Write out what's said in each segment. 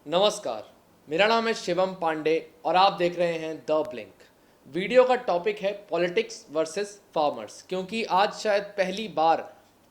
नमस्कार, मेरा नाम है शिवम पांडे और आप देख रहे हैं द ब्लिंक। वीडियो का टॉपिक है पॉलिटिक्स वर्सेस फार्मर्स, क्योंकि आज शायद पहली बार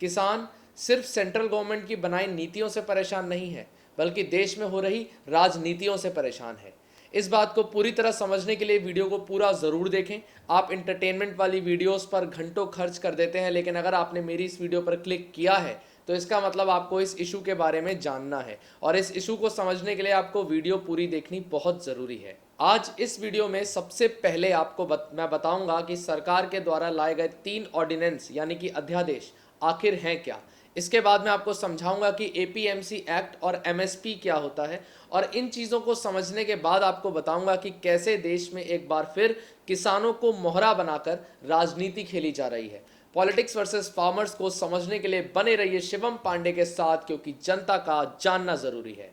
किसान सिर्फ सेंट्रल गवर्नमेंट की बनाई नीतियों से परेशान नहीं है, बल्कि देश में हो रही राजनीतियों से परेशान है। इस बात को पूरी तरह समझने के लिए वीडियो को पूरा ज़रूर देखें। आप इंटरटेनमेंट वाली वीडियोस पर घंटों खर्च कर देते हैं, लेकिन अगर आपने मेरी इस वीडियो पर क्लिक किया है तो इसका मतलब आपको इस इशू के बारे में जानना है, और इस इशू को समझने के लिए आपको वीडियो पूरी देखनी बहुत ज़रूरी है। आज इस वीडियो में सबसे पहले आपको मैं बताऊंगा कि सरकार के द्वारा लाए गए 3 ऑर्डिनेंस यानी कि अध्यादेश आखिर हैं क्या। इसके बाद मैं आपको समझाऊंगा कि एपीएमसी एक्ट और एमएसपी क्या होता है, और इन चीज़ों को समझने के बाद आपको बताऊंगा कि कैसे देश में एक बार फिर किसानों को मोहरा बनाकर राजनीति खेली जा रही है। पॉलिटिक्स वर्सेस फार्मर्स को समझने के लिए बने रहिए शिवम पांडे के साथ, क्योंकि जनता का जानना जरूरी है।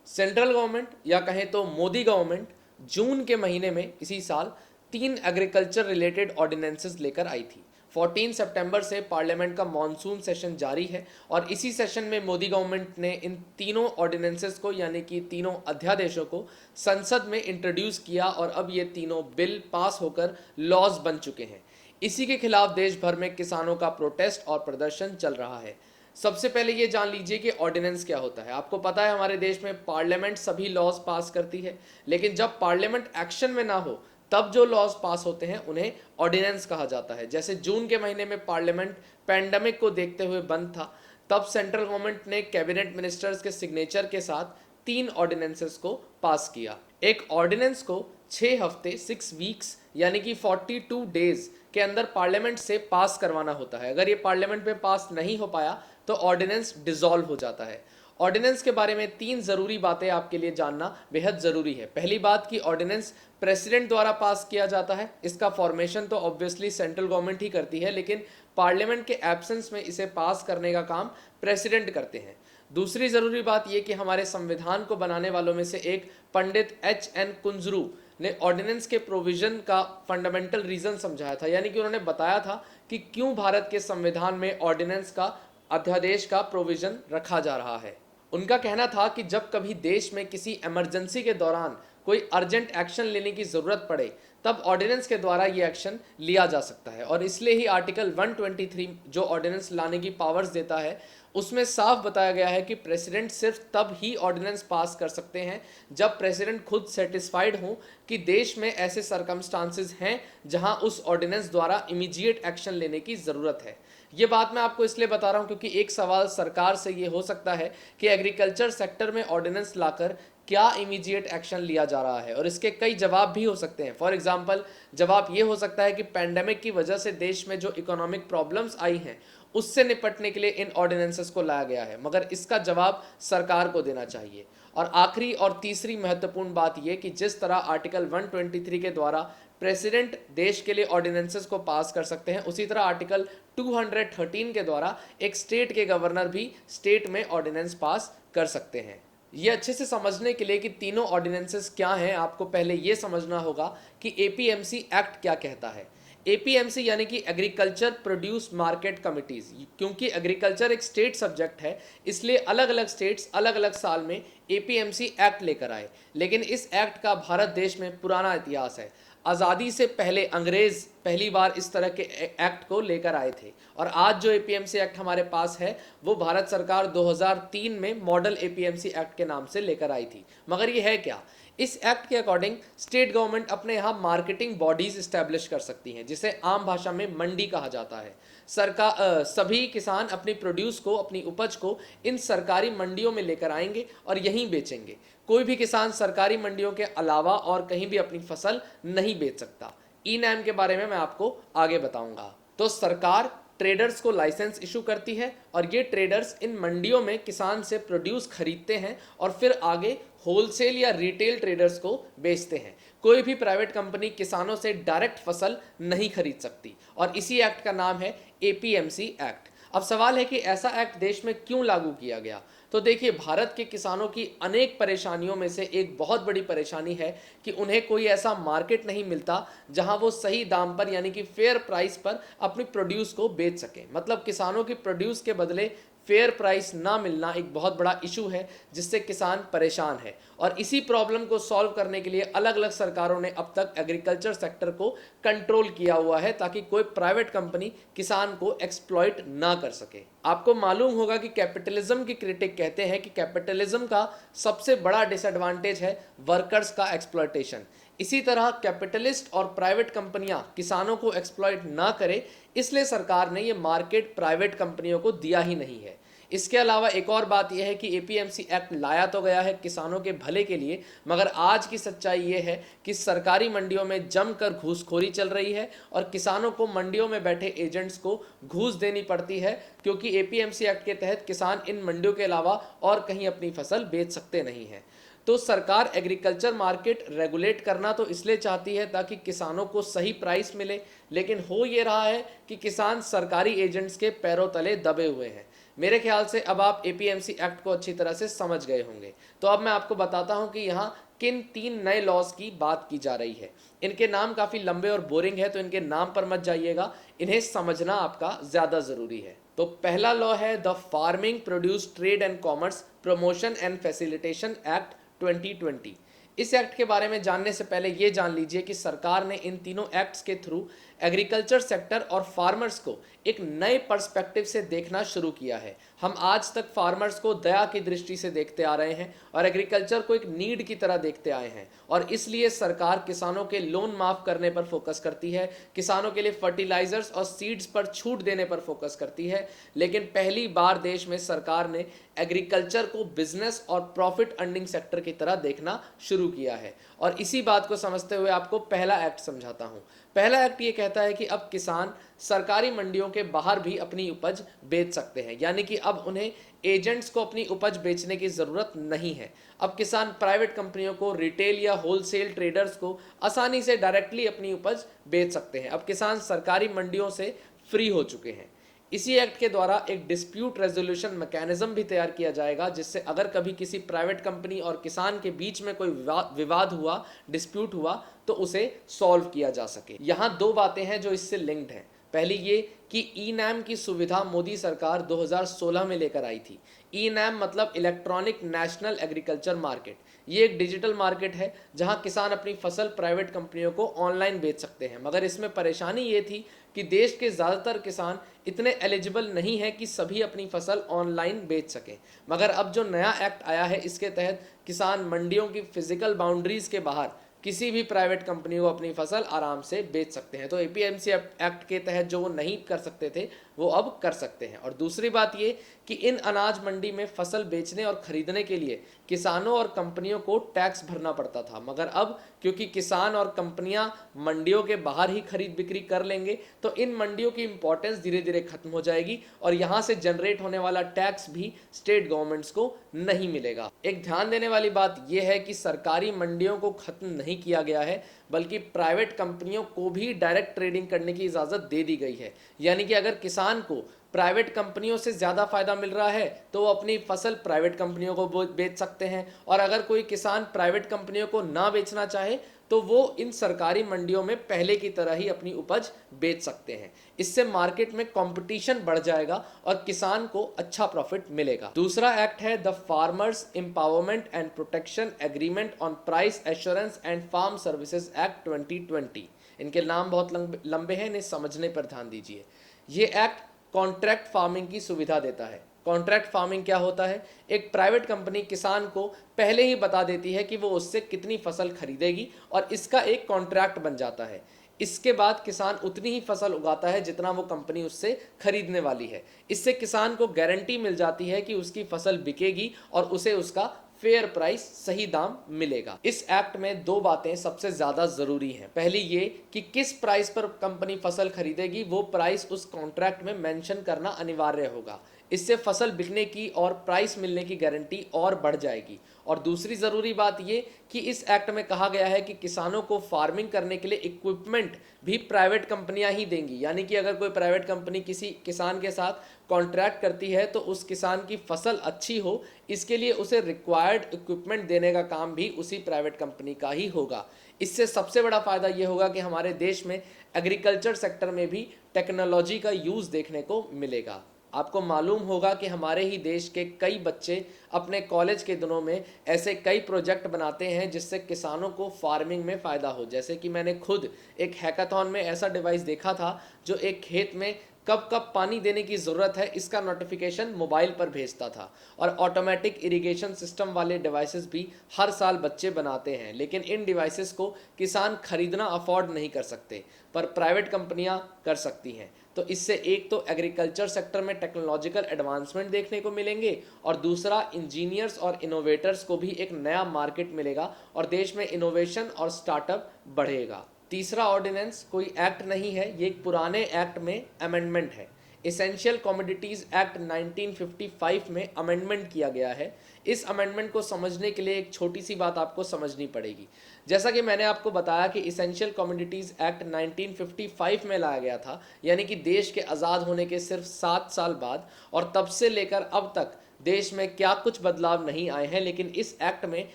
सेंट्रल गवर्नमेंट या कहें तो मोदी गवर्नमेंट जून के महीने में इसी साल 3 एग्रीकल्चर रिलेटेड ऑर्डिनेंसेस लेकर आई थी। 14 सितंबर से पार्लियामेंट का मॉनसून सेशन जारी है और इसी सेशन में मोदी गवर्नमेंट ने इन तीनों ऑर्डिनेंसेस को यानी कि तीनों अध्यादेशों को संसद में इंट्रोड्यूस किया और अब ये तीनों बिल पास होकर लॉज बन चुके हैं। इसी के खिलाफ देश भर में किसानों का प्रोटेस्ट और प्रदर्शन चल रहा है। सबसे पहले ये जान लीजिए कि ऑर्डिनेंस क्या होता है। आपको पता है हमारे देश में पार्लियामेंट सभी लॉज पास करती है, लेकिन जब पार्लियामेंट एक्शन में ना हो तब जो लॉज पास होते हैं उन्हें ऑर्डिनेंस कहा जाता है। जैसे जून के महीने में पार्लियामेंट पैंडेमिक को देखते हुए बंद था, तब सेंट्रल गवर्नमेंट ने कैबिनेट मिनिस्टर्स के सिग्नेचर के साथ 3 ऑर्डिनेंसेस को पास किया। एक ऑर्डिनेंस को 6 हफ्ते 6 वीक्स यानी कि 42 डेज के अंदर पार्लियामेंट से पास करवाना होता है। अगर ये पार्लियामेंट में पास नहीं हो पाया तो ऑर्डिनेंस डिसॉल्व हो जाता है। ऑर्डिनेंस के बारे में 3 जरूरी बातें आपके लिए जानना बेहद जरूरी है। पहली बात कि ऑर्डिनेंस प्रेसिडेंट द्वारा पास किया जाता है। इसका फॉर्मेशन तो ऑब्वियसली सेंट्रल गवर्नमेंट ही करती है, लेकिन पार्लियामेंट के एब्सेंस में इसे पास करने का काम प्रेसिडेंट करते हैं। दूसरी जरूरी बात यह कि हमारे संविधान को बनाने वालों में से एक पंडित एच.एन. कुंजरू ने ऑर्डिनेंस के प्रोविजन का फंडामेंटल रीजन समझाया था, यानी कि उन्होंने बताया था कि क्यों भारत के संविधान में ऑर्डिनेंस का अध्यादेश का प्रोविजन रखा जा रहा है। उनका कहना था कि जब कभी देश में किसी इमरजेंसी के दौरान कोई अर्जेंट एक्शन लेने की जरूरत पड़े तब ऑर्डिनेंस के द्वारा ये एक्शन लिया जा सकता है, और इसलिए ही आर्टिकल 123 जो ऑर्डिनेंस लाने की पावर्स देता है उसमें साफ बताया गया है कि प्रेसिडेंट सिर्फ तब ही ऑर्डिनेंस पास कर सकते हैं जब प्रेसिडेंट खुद सेटिस्फाइड हो कि देश में ऐसे सर्कमस्टांसेस हैं जहां उस ऑर्डिनेंस द्वारा इमीडिएट एक्शन लेने की जरूरत है। ये बात मैं आपको इसलिए बता रहा हूं क्योंकि एक सवाल सरकार से ये हो सकता है कि एग्रीकल्चर सेक्टर में ऑर्डिनेंस लाकर क्या इमीडिएट एक्शन लिया जा रहा है, और इसके कई जवाब भी हो सकते हैं। फॉर एग्जांपल, जवाब ये हो सकता है कि पैंडेमिक की वजह से देश में जो इकोनॉमिक प्रॉब्लम्स आई हैं उससे निपटने के लिए इन ऑर्डिनेंसेस को लाया गया है, मगर इसका जवाब सरकार को देना चाहिए। और आखिरी और तीसरी महत्वपूर्ण बात यह कि जिस तरह आर्टिकल 123 के द्वारा प्रेसिडेंट देश के लिए ऑर्डिनेंसेस को पास कर सकते हैं, उसी तरह आर्टिकल 213 के द्वारा एक स्टेट के गवर्नर भी स्टेट में ऑर्डिनेंस पास कर सकते हैं। ये अच्छे से समझने के लिए कि तीनों ऑर्डिनेंसेस क्या हैं, आपको पहले ये समझना होगा कि एपीएमसी एक्ट क्या कहता है। एपीएमसी यानी कि एग्रीकल्चर प्रोड्यूस मार्केट कमिटीज। क्योंकि एग्रीकल्चर एक स्टेट सब्जेक्ट है, इसलिए अलग अलग स्टेट्स अलग अलग साल में एपीएमसी एक्ट लेकर आए, लेकिन इस एक्ट का भारत देश में पुराना इतिहास है। आज़ादी से पहले अंग्रेज पहली बार इस तरह के एक्ट को लेकर आए थे, और आज जो एपीएमसी एक्ट हमारे पास है वो भारत सरकार 2003 में मॉडल एपीएमसी एक्ट के नाम से लेकर आई थी। मगर ये है क्या? इस एक्ट के अकॉर्डिंग स्टेट गवर्नमेंट अपने यहाँ मार्केटिंग बॉडीज स्टैब्लिश कर सकती हैं, जिसे आम भाषा में मंडी कहा जाता है। सरकार सभी किसान अपनी प्रोड्यूस को, अपनी उपज को इन सरकारी मंडियों में लेकर आएंगे और यहीं बेचेंगे। कोई भी किसान सरकारी मंडियों के अलावा और कहीं भी अपनी फसल नहीं बेच सकता। ई नैम के बारे में मैं आपको आगे बताऊंगा। तो सरकार ट्रेडर्स को लाइसेंस इशू करती है और ये ट्रेडर्स इन मंडियों में किसान से प्रोड्यूस खरीदते हैं और फिर आगे होलसेल या रिटेल ट्रेडर्स को बेचते हैं। कोई भी प्राइवेट कंपनी किसानों से डायरेक्ट फसल नहीं खरीद सकती, और इसी एक्ट का नाम है एपीएमसी एक्ट। अब सवाल है कि ऐसा एक्ट देश में क्यों लागू किया गया। तो देखिए, भारत के किसानों की अनेक परेशानियों में से एक बहुत बड़ी परेशानी है कि उन्हें कोई ऐसा मार्केट नहीं मिलता जहां वो सही दाम पर यानी कि फेयर प्राइस पर अपनी प्रोड्यूस को बेच सकें। मतलब किसानों की प्रोड्यूस के बदले फेयर प्राइस ना मिलना एक बहुत बड़ा इशू है जिससे किसान परेशान है। और इसी प्रॉब्लम को सॉल्व करने के लिए अलग अलग सरकारों ने अब तक एग्रीकल्चर सेक्टर को कंट्रोल किया हुआ है ताकि कोई प्राइवेट कंपनी किसान को एक्सप्लॉइट ना कर सके। आपको मालूम होगा कि कैपिटलिज्म की क्रिटिक कहते हैं कि कैपिटलिज्म का सबसे बड़ा डिसएडवांटेज है वर्कर्स का एक्सप्लॉयटेशन। इसी तरह कैपिटलिस्ट और प्राइवेट कंपनियां किसानों को एक्सप्लॉइट ना करें, इसलिए सरकार ने यह मार्केट प्राइवेट कंपनियों को दिया ही नहीं है। इसके अलावा एक और बात यह है कि एपीएमसी एक्ट लाया तो गया है किसानों के भले के लिए, मगर आज की सच्चाई यह है कि सरकारी मंडियों में जमकर घूसखोरी चल रही है और किसानों को मंडियों में बैठे एजेंट्स को घूस देनी पड़ती है, क्योंकि एपीएमसी एक्ट के तहत किसान इन मंडियों के अलावा और कहीं अपनी फसल बेच सकते नहीं हैं। तो सरकार एग्रीकल्चर मार्केट रेगुलेट करना तो इसलिए चाहती है ताकि किसानों को सही प्राइस मिले, लेकिन हो ये रहा है कि किसान सरकारी एजेंट्स के पैरों तले दबे हुए हैं। मेरे ख्याल से अब आप एपीएमसी एक्ट को अच्छी तरह से समझ गए होंगे। तो अब मैं आपको बताता हूं कि यहाँ किन 3 नए लॉज की बात की जा रही है। इनके नाम काफ़ी लंबे और बोरिंग है, तो इनके नाम पर मत जाइएगा, इन्हें समझना आपका ज़्यादा ज़रूरी है। तो पहला लॉ है the farming produce trade and commerce promotion and facilitation act 2020। इस एक्ट के बारे में जानने से पहले ये जान लीजिए कि सरकार ने इन तीनों एक्ट्स के थ्रू एग्रीकल्चर सेक्टर और फार्मर्स को एक नए पर्सपेक्टिव से देखना शुरू किया है। हम आज तक फार्मर्स को दया की दृष्टि से देखते आ रहे हैं और एग्रीकल्चर को एक नीड की तरह देखते आए हैं, और इसलिए सरकार किसानों के लोन माफ करने पर फोकस करती है, किसानों के लिए फर्टिलाइजर्स और सीड्स पर छूट देने पर फोकस करती है। लेकिन पहली बार देश में सरकार ने एग्रीकल्चर को बिजनेस और प्रॉफिट अर्निंग सेक्टर की तरह देखना शुरू किया है, और इसी बात को समझते हुए आपको पहला एक्ट समझाता हूं। पहला एक्ट ये कहता है कि अब किसान सरकारी मंडियों के बाहर भी अपनी उपज बेच सकते हैं, यानी कि अब उन्हें एजेंट्स को अपनी उपज बेचने की जरूरत नहीं है। अब किसान प्राइवेट कंपनियों को, रिटेल या होलसेल ट्रेडर्स को आसानी से डायरेक्टली अपनी उपज बेच सकते हैं। अब किसान सरकारी मंडियों से फ्री हो चुके हैं। इसी एक्ट के द्वारा एक डिस्प्यूट रेजोल्यूशन मैकेनिज्म भी तैयार किया जाएगा, जिससे अगर कभी किसी प्राइवेट कंपनी और किसान के बीच में कोई विवाद हुआ, डिस्प्यूट हुआ, तो उसे सॉल्व किया जा सके। यहाँ 2 बातें हैं जो इससे लिंक्ड हैं। पहली ये कि ई नैम की सुविधा मोदी सरकार 2016 में लेकर आई थी। ई नैम मतलब इलेक्ट्रॉनिक नेशनल एग्रीकल्चर मार्केट। ये एक डिजिटल मार्केट है जहां किसान अपनी फसल प्राइवेट कंपनियों को ऑनलाइन बेच सकते हैं, मगर इसमें परेशानी ये थी कि देश के ज़्यादातर किसान इतने एलिजिबल नहीं हैं कि सभी अपनी फसल ऑनलाइन बेच सकें। मगर अब जो नया एक्ट आया है, इसके तहत किसान मंडियों की फिजिकल बाउंड्रीज के बाहर किसी भी प्राइवेट कंपनी को अपनी फसल आराम से बेच सकते हैं। तो एपीएमसी एक्ट के तहत जो वो नहीं कर सकते थे वो अब कर सकते हैं। और दूसरी बात ये कि इन अनाज मंडी में फसल बेचने और खरीदने के लिए किसानों और कंपनियों को टैक्स भरना पड़ता था, मगर अब क्योंकि किसान और कंपनियां मंडियों के बाहर ही खरीद बिक्री कर लेंगे, तो इन मंडियों की इंपॉर्टेंस धीरे धीरे खत्म हो जाएगी और यहां से जनरेट होने वाला टैक्स भी स्टेट गवर्नमेंट्स को नहीं मिलेगा। एक ध्यान देने वाली बात यह है कि सरकारी मंडियों को खत्म नहीं किया गया है, बल्कि प्राइवेट कंपनियों को भी डायरेक्ट ट्रेडिंग करने की इजाजत दे दी गई है। यानी कि अगर किसान को प्राइवेट कंपनियों से ज़्यादा फायदा मिल रहा है तो वो अपनी फसल प्राइवेट कंपनियों को बेच सकते हैं, और अगर कोई किसान प्राइवेट कंपनियों को ना बेचना चाहे तो वो इन सरकारी मंडियों में पहले की तरह ही अपनी उपज बेच सकते हैं। इससे मार्केट में कंपटीशन बढ़ जाएगा और किसान को अच्छा प्रॉफिट मिलेगा। दूसरा एक्ट है the farmers empowerment and protection agreement on price assurance and farm services act 2020। इनके नाम बहुत लंबे हैं, इन्हें समझने पर ध्यान दीजिए। ये एक्ट कॉन्ट्रैक्ट फार्मिंग की सुविधा देता है। कॉन्ट्रैक्ट फार्मिंग क्या होता है? एक प्राइवेट कंपनी किसान को पहले ही बता देती है कि वो उससे कितनी फसल खरीदेगी और इसका एक कॉन्ट्रैक्ट बन जाता है। इसके बाद किसान उतनी ही फसल उगाता है जितना वो कंपनी उससे खरीदने वाली है। इससे किसान को गारंटी मिल जाती है कि उसकी फसल बिकेगी और उसे उसका फेयर प्राइस, सही दाम मिलेगा। इस एक्ट में 2 बातें सबसे ज्यादा जरूरी हैं। पहली ये कि किस प्राइस पर कंपनी फसल खरीदेगी वो प्राइस उस कॉन्ट्रैक्ट में मेंशन करना अनिवार्य होगा। इससे फसल बिकने की और प्राइस मिलने की गारंटी और बढ़ जाएगी। और दूसरी ज़रूरी बात ये कि इस एक्ट में कहा गया है कि किसानों को फार्मिंग करने के लिए इक्विपमेंट भी प्राइवेट कंपनियां ही देंगी। यानी कि अगर कोई प्राइवेट कंपनी किसी किसान के साथ कॉन्ट्रैक्ट करती है तो उस किसान की फसल अच्छी हो, इसके लिए उसे रिक्वायर्ड इक्विपमेंट देने का काम भी उसी प्राइवेट कंपनी का ही होगा। इससे सबसे बड़ा फायदा ये होगा कि हमारे देश में एग्रीकल्चर सेक्टर में भी टेक्नोलॉजी का यूज़ देखने को मिलेगा। आपको मालूम होगा कि हमारे ही देश के कई बच्चे अपने कॉलेज के दिनों में ऐसे कई प्रोजेक्ट बनाते हैं जिससे किसानों को फार्मिंग में फ़ायदा हो। जैसे कि मैंने खुद एक हैकाथॉन में ऐसा डिवाइस देखा था जो एक खेत में कब कब पानी देने की ज़रूरत है इसका नोटिफिकेशन मोबाइल पर भेजता था। और ऑटोमेटिक इरिगेशन सिस्टम वाले डिवाइसेस भी हर साल बच्चे बनाते हैं, लेकिन इन डिवाइसेस को किसान खरीदना अफोर्ड नहीं कर सकते, पर प्राइवेट कंपनियां कर सकती हैं। तो इससे एक तो एग्रीकल्चर सेक्टर में टेक्नोलॉजिकल एडवांसमेंट देखने को मिलेंगे और दूसरा इंजीनियर्स और इनोवेटर्स को भी एक नया मार्केट मिलेगा और देश में इनोवेशन और स्टार्टअप बढ़ेगा। तीसरा ऑर्डिनेंस कोई एक्ट नहीं है, ये एक पुराने एक्ट में अमेंडमेंट है। एसेंशियल कमोडिटीज़ एक्ट 1955 में अमेंडमेंट किया गया है। इस अमेंडमेंट को समझने के लिए एक छोटी सी बात आपको समझनी पड़ेगी। जैसा कि मैंने आपको बताया कि एसेंशियल कमोडिटीज़ एक्ट 1955 में लाया गया था, यानी कि देश के आज़ाद होने के सिर्फ 7 साल बाद, और तब से लेकर अब तक देश में क्या कुछ बदलाव नहीं आए हैं, लेकिन इस एक्ट में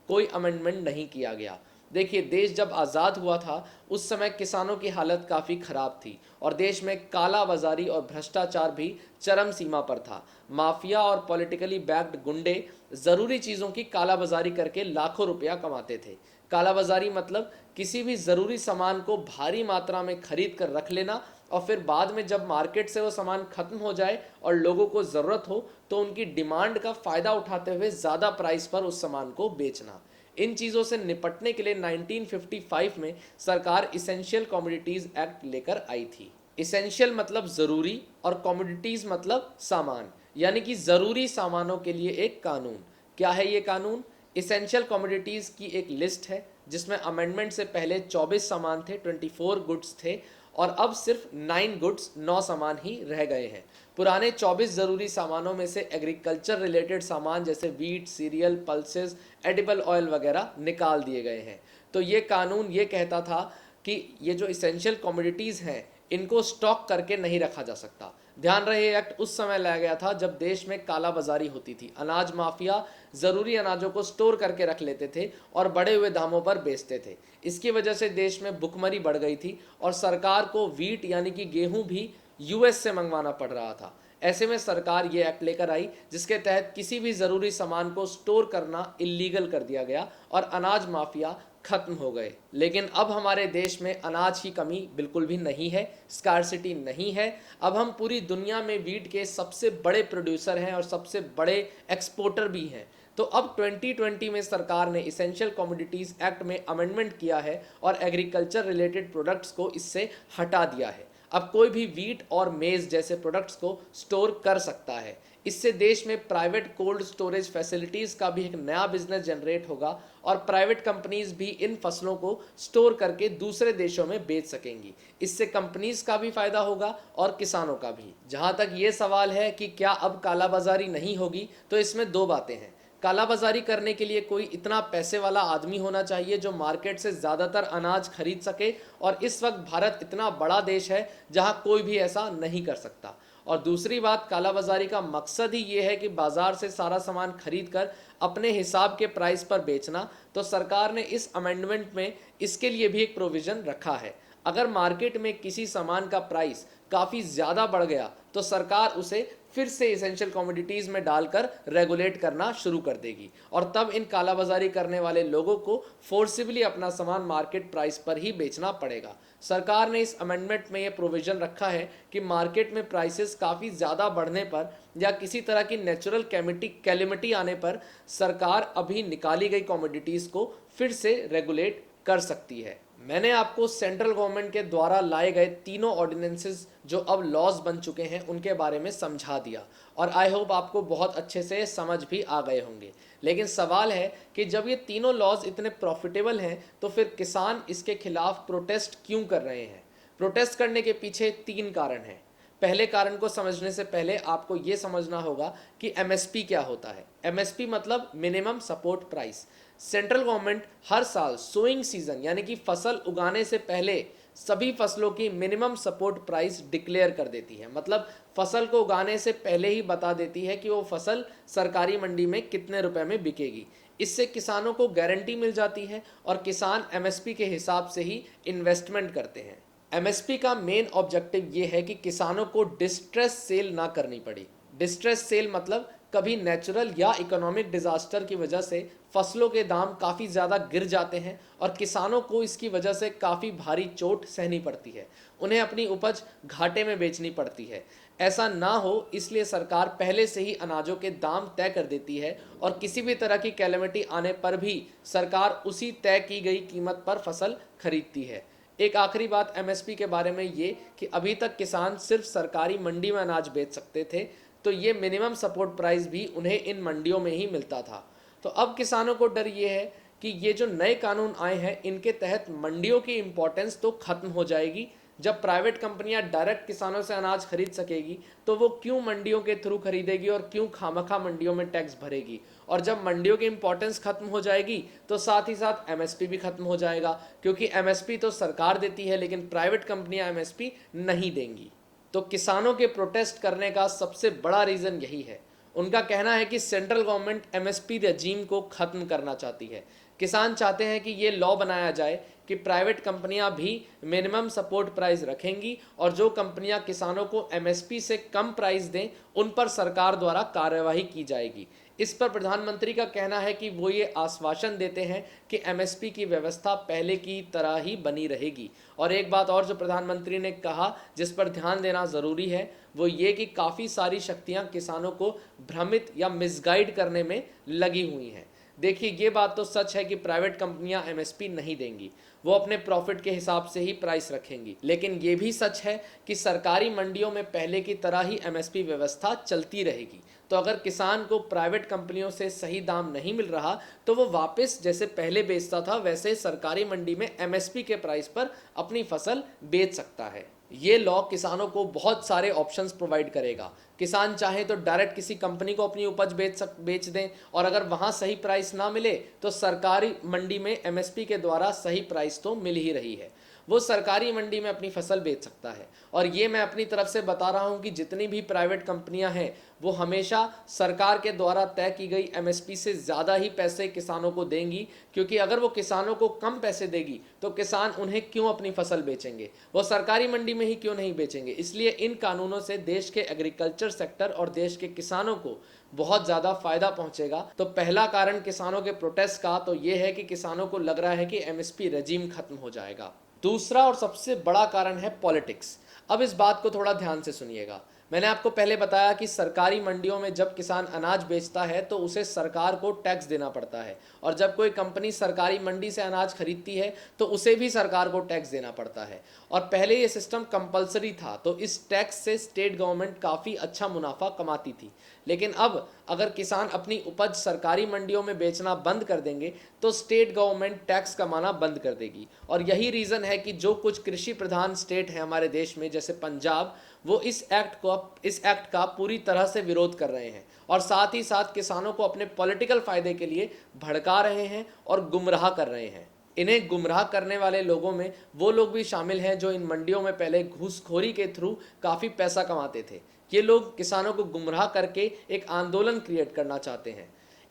कोई अमेंडमेंट नहीं किया गया। देखिए, देश जब आज़ाद हुआ था उस समय किसानों की हालत काफ़ी ख़राब थी और देश में काला बाजारी और भ्रष्टाचार भी चरम सीमा पर था। माफिया और पॉलिटिकली बैक्ड गुंडे ज़रूरी चीज़ों की काला बाजारी करके लाखों रुपया कमाते थे। काला बाजारी मतलब किसी भी ज़रूरी सामान को भारी मात्रा में खरीद कर रख लेना और फिर बाद में जब मार्केट से वो सामान ख़त्म हो जाए और लोगों को ज़रूरत हो तो उनकी डिमांड का फ़ायदा उठाते हुए ज़्यादा प्राइस पर उस सामान को बेचना। इन चीज़ों से निपटने के लिए 1955 में सरकार इसेंशियल कमोडिटीज़ एक्ट लेकर आई थी। इसेंशियल मतलब ज़रूरी और कमोडिटीज़ मतलब सामान, यानी कि ज़रूरी सामानों के लिए एक कानून। क्या है ये कानून? इसेंशियल कमोडिटीज़ की एक लिस्ट है जिसमें अमेंडमेंट से पहले 24 सामान थे, 24 गुड्स थे, और अब सिर्फ 9 गुड्स 9 सामान ही रह गए हैं। पुराने 24 ज़रूरी सामानों में से एग्रीकल्चर रिलेटेड सामान जैसे wheat, serial, pulses, edible oil वगैरह निकाल दिए गए हैं। तो ये कानून ये कहता था कि ये जो इसेंशियल कमोडिटीज़ हैं इनको स्टॉक करके नहीं रखा जा सकता। ध्यान रहे, ये एक्ट उस समय लाया गया था जब देश में काला बाजारी होती थी। अनाज माफिया ज़रूरी अनाजों को स्टोर करके रख लेते थे और बढ़े हुए दामों पर बेचते थे। इसकी वजह से देश में भुखमरी बढ़ गई थी और सरकार को वीट यानी कि गेहूं भी यूएस से मंगवाना पड़ रहा था। ऐसे में सरकार ये एक्ट लेकर आई जिसके तहत किसी भी ज़रूरी सामान को स्टोर करना इलीगल कर दिया गया और अनाज माफिया खत्म हो गए। लेकिन अब हमारे देश में अनाज की कमी बिल्कुल भी नहीं है, स्कार्सिटी नहीं है। अब हम पूरी दुनिया में वीट के सबसे बड़े प्रोड्यूसर हैं और सबसे बड़े एक्सपोर्टर भी हैं। तो अब 2020 में सरकार ने इसेंशियल कमोडिटीज़ एक्ट में अमेंडमेंट किया है और एग्रीकल्चर रिलेटेड प्रोडक्ट्स को इससे हटा दिया है। अब कोई भी वीट और मेज़ जैसे प्रोडक्ट्स को स्टोर कर सकता है। इससे देश में प्राइवेट कोल्ड स्टोरेज फैसिलिटीज़ का भी एक नया बिजनेस जनरेट होगा और प्राइवेट कंपनीज भी इन फसलों को स्टोर करके दूसरे देशों में बेच सकेंगी। इससे कंपनीज का भी फायदा होगा और किसानों का भी। जहां तक ये सवाल है कि क्या अब कालाबाजारी नहीं होगी, तो इसमें दो बातें हैं। कालाबाजारी करने के लिए कोई इतना पैसे वाला आदमी होना चाहिए जो मार्केट से ज़्यादातर अनाज खरीद सके, और इस वक्त भारत इतना बड़ा देश है जहां कोई भी ऐसा नहीं कर सकता। और दूसरी बात, कालाबाजारी का मकसद ही ये है कि बाजार से सारा सामान खरीद कर अपने हिसाब के प्राइस पर बेचना। तो सरकार ने इस अमेंडमेंट में इसके लिए भी एक प्रोविज़न रखा है। अगर मार्केट में किसी सामान का प्राइस काफ़ी ज़्यादा बढ़ गया तो सरकार उसे फिर से इसेंशियल कमोडिटीज़ में डालकर रेगुलेट करना शुरू कर देगी, और तब इन कालाबाजारी करने वाले लोगों को फोर्सिबली अपना सामान मार्केट प्राइस पर ही बेचना पड़ेगा। सरकार ने इस अमेंडमेंट में ये प्रोविज़न रखा है कि मार्केट में प्राइसेस काफ़ी ज़्यादा बढ़ने पर या किसी तरह की नेचुरल कैलेमिटी आने पर सरकार अभी निकाली गई कमोडिटीज़ को फिर से रेगुलेट कर सकती है। मैंने आपको सेंट्रल गवर्नमेंट के द्वारा लाए गए तीनों ऑर्डिनेंसेस जो अब लॉज बन चुके हैं उनके बारे में समझा दिया, और आई होप आपको बहुत अच्छे से समझ भी आ गए होंगे। लेकिन सवाल है कि जब ये तीनों लॉज इतने प्रॉफिटेबल हैं तो फिर किसान इसके खिलाफ प्रोटेस्ट क्यों कर रहे हैं? प्रोटेस्ट करने के पीछे 3 कारण हैं। पहले कारण को समझने से पहले आपको ये समझना होगा कि एमएसपी क्या होता है। एमएसपी मतलब minimum support price. Central government हर साल सोइंग सीजन यानी कि फसल उगाने से पहले सभी फसलों की मिनिमम सपोर्ट प्राइस डिक्लेयर कर देती है। मतलब फसल को उगाने से पहले ही बता देती है कि वो फसल सरकारी मंडी में कितने रुपए में बिकेगी। इससे किसानों को गारंटी मिल जाती है और किसान एमएसपी के हिसाब से ही इन्वेस्टमेंट करते हैं। एमएसपी का मेन ऑब्जेक्टिव ये है कि किसानों को डिस्ट्रेस सेल ना करनी पड़ी। डिस्ट्रेस सेल मतलब कभी नेचुरल या इकोनॉमिक डिजास्टर की वजह से फसलों के दाम काफ़ी ज़्यादा गिर जाते हैं और किसानों को इसकी वजह से काफ़ी भारी चोट सहनी पड़ती है, उन्हें अपनी उपज घाटे में बेचनी पड़ती है। ऐसा ना हो इसलिए सरकार पहले से ही अनाजों के दाम तय कर देती है और किसी भी तरह की कैलेमिटी आने पर भी सरकार उसी तय की गई कीमत पर फसल खरीदती है। एक आखिरी बात एमएसपी के बारे में ये कि अभी तक किसान सिर्फ सरकारी मंडी में अनाज बेच सकते थे, तो ये मिनिमम सपोर्ट प्राइस भी उन्हें इन मंडियों में ही मिलता था। तो अब किसानों को डर ये है कि ये जो नए कानून आए हैं इनके तहत मंडियों की इम्पोर्टेंस तो खत्म हो जाएगी। जब प्राइवेट कंपनियां डायरेक्ट किसानों से अनाज खरीद सकेगी तो वो क्यों मंडियों के थ्रू खरीदेगी और क्यों खामखा मंडियों में टैक्स भरेगी। और जब मंडियों की इंपॉर्टेंस खत्म हो जाएगी तो साथ ही साथ एमएसपी भी खत्म हो जाएगा, क्योंकि एमएसपी तो सरकार देती है लेकिन प्राइवेट कंपनियां एमएसपी नहीं देंगी। तो किसानों के प्रोटेस्ट करने का सबसे बड़ा रीज़न यही है। उनका कहना है कि सेंट्रल गवर्नमेंट एमएसपी रजीम को ख़त्म करना चाहती है। किसान चाहते हैं कि ये लॉ बनाया जाए कि प्राइवेट कंपनियां भी मिनिमम सपोर्ट प्राइस रखेंगी और जो कंपनियां किसानों को एमएसपी से कम प्राइस दें उन पर सरकार द्वारा कार्यवाही की जाएगी। इस पर प्रधानमंत्री का कहना है कि वो ये आश्वासन देते हैं कि एमएसपी की व्यवस्था पहले की तरह ही बनी रहेगी। और एक बात और जो प्रधानमंत्री ने कहा जिस पर ध्यान देना ज़रूरी है वो ये कि काफ़ी सारी शक्तियां किसानों को भ्रमित या मिसगाइड करने में लगी हुई हैं। देखिए ये बात तो सच है कि प्राइवेट कंपनियां एमएसपी नहीं देंगी, वो अपने प्रॉफिट के हिसाब से ही प्राइस रखेंगी। लेकिन ये भी सच है कि सरकारी मंडियों में पहले की तरह ही एमएसपी व्यवस्था चलती रहेगी। तो अगर किसान को प्राइवेट कंपनियों से सही दाम नहीं मिल रहा तो वो वापस जैसे पहले बेचता था वैसे सरकारी मंडी में एमएसपी के प्राइस पर अपनी फसल बेच सकता है। ये लॉ किसानों को बहुत सारे ऑप्शंस प्रोवाइड करेगा। किसान चाहे तो डायरेक्ट किसी कंपनी को अपनी उपज बेच दें और अगर वहाँ सही प्राइस ना मिले तो सरकारी मंडी में एमएसपी के द्वारा सही प्राइस तो मिल ही रही है, वो सरकारी मंडी में अपनी फसल बेच सकता है। और ये मैं अपनी तरफ से बता रहा हूँ कि जितनी भी प्राइवेट कंपनियां हैं वो हमेशा सरकार के द्वारा तय की गई एमएसपी से ज़्यादा ही पैसे किसानों को देंगी, क्योंकि अगर वो किसानों को कम पैसे देगी तो किसान उन्हें क्यों अपनी फसल बेचेंगे, वो सरकारी मंडी में ही क्यों नहीं बेचेंगे। इसलिए इन कानूनों से देश के एग्रीकल्चर सेक्टर और देश के किसानों को बहुत ज़्यादा फायदा पहुंचेगा। तो पहला कारण किसानों के प्रोटेस्ट का तो ये है कि किसानों को लग रहा है कि एमएसपी रजीम खत्म हो जाएगा। दूसरा और सबसे बड़ा कारण है पॉलिटिक्स। अब इस बात को थोड़ा ध्यान से सुनिएगा। मैंने आपको पहले बताया कि सरकारी मंडियों में जब किसान अनाज बेचता है तो उसे सरकार को टैक्स देना पड़ता है, और जब कोई कंपनी सरकारी मंडी से अनाज खरीदती है तो उसे भी सरकार को टैक्स देना पड़ता है। और पहले ये सिस्टम कंपलसरी था तो इस टैक्स से स्टेट गवर्नमेंट काफ़ी अच्छा मुनाफा कमाती थी। लेकिन अब अगर किसान अपनी उपज सरकारी मंडियों में बेचना बंद कर देंगे तो स्टेट गवर्नमेंट टैक्स कमाना बंद कर देगी। और यही रीज़न है कि जो कुछ कृषि प्रधान स्टेट हैं हमारे देश में जैसे पंजाब, वो इस एक्ट का पूरी तरह से विरोध कर रहे हैं और साथ ही साथ किसानों को अपने पॉलिटिकल फायदे के लिए भड़का रहे हैं और गुमराह कर रहे हैं। इन्हें गुमराह करने वाले लोगों में वो लोग भी शामिल हैं जो इन मंडियों में पहले घूसखोरी के थ्रू काफ़ी पैसा कमाते थे। ये लोग किसानों को गुमराह करके एक आंदोलन क्रिएट करना चाहते हैं।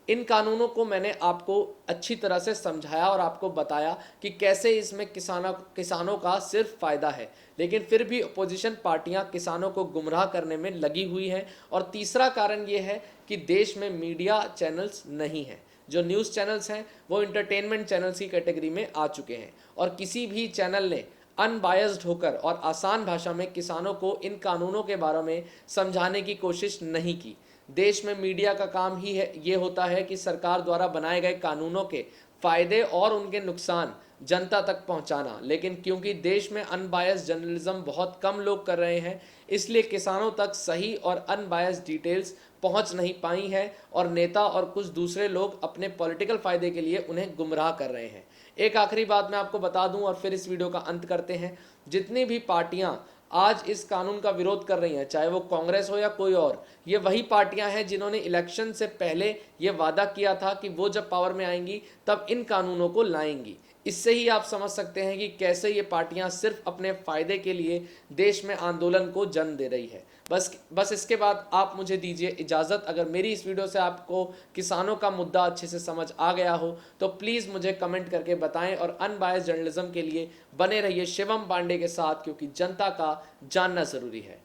इन कानूनों को मैंने आपको अच्छी तरह से समझाया और आपको बताया कि कैसे इसमें किसानों का सिर्फ फ़ायदा है, लेकिन फिर भी अपोजिशन पार्टियां किसानों को गुमराह करने में लगी हुई हैं। और तीसरा कारण ये है कि देश में मीडिया चैनल्स नहीं हैं। जो न्यूज़ चैनल्स हैं वो इंटरटेनमेंट चैनल्स की कैटेगरी में आ चुके हैं और किसी भी चैनल ने अनबायस्ड होकर और आसान भाषा में किसानों को इन कानूनों के बारे में समझाने की कोशिश नहीं की। देश में मीडिया का काम ही है ये होता है कि सरकार द्वारा बनाए गए कानूनों के फायदे और उनके नुकसान जनता तक पहुंचाना, लेकिन क्योंकि देश में अनबायस्ड जर्नलिज्म बहुत कम लोग कर रहे हैं इसलिए किसानों तक सही और अनबायस्ड डिटेल्स पहुंच नहीं पाई हैं और नेता और कुछ दूसरे लोग अपने पॉलिटिकल फायदे के लिए उन्हें गुमराह कर रहे हैं। एक आखिरी बात मैं आपको बता दूं और फिर इस वीडियो का अंत करते हैं। जितनी भी पार्टियां आज इस कानून का विरोध कर रही हैं, चाहे वो कांग्रेस हो या कोई और, ये वही पार्टियां हैं जिन्होंने इलेक्शन से पहले ये वादा किया था कि वो जब पावर में आएंगी तब इन कानूनों को लाएंगी। इससे ही आप समझ सकते हैं कि कैसे ये पार्टियां सिर्फ अपने फायदे के लिए देश में आंदोलन को जन्म दे रही है। बस इसके बाद आप मुझे दीजिए इजाज़त। अगर मेरी इस वीडियो से आपको किसानों का मुद्दा अच्छे से समझ आ गया हो तो प्लीज़ मुझे कमेंट करके बताएं और अनबायस्ड जर्नलिज्म के लिए बने रहिए शिवम पांडे के साथ, क्योंकि जनता का जानना ज़रूरी है।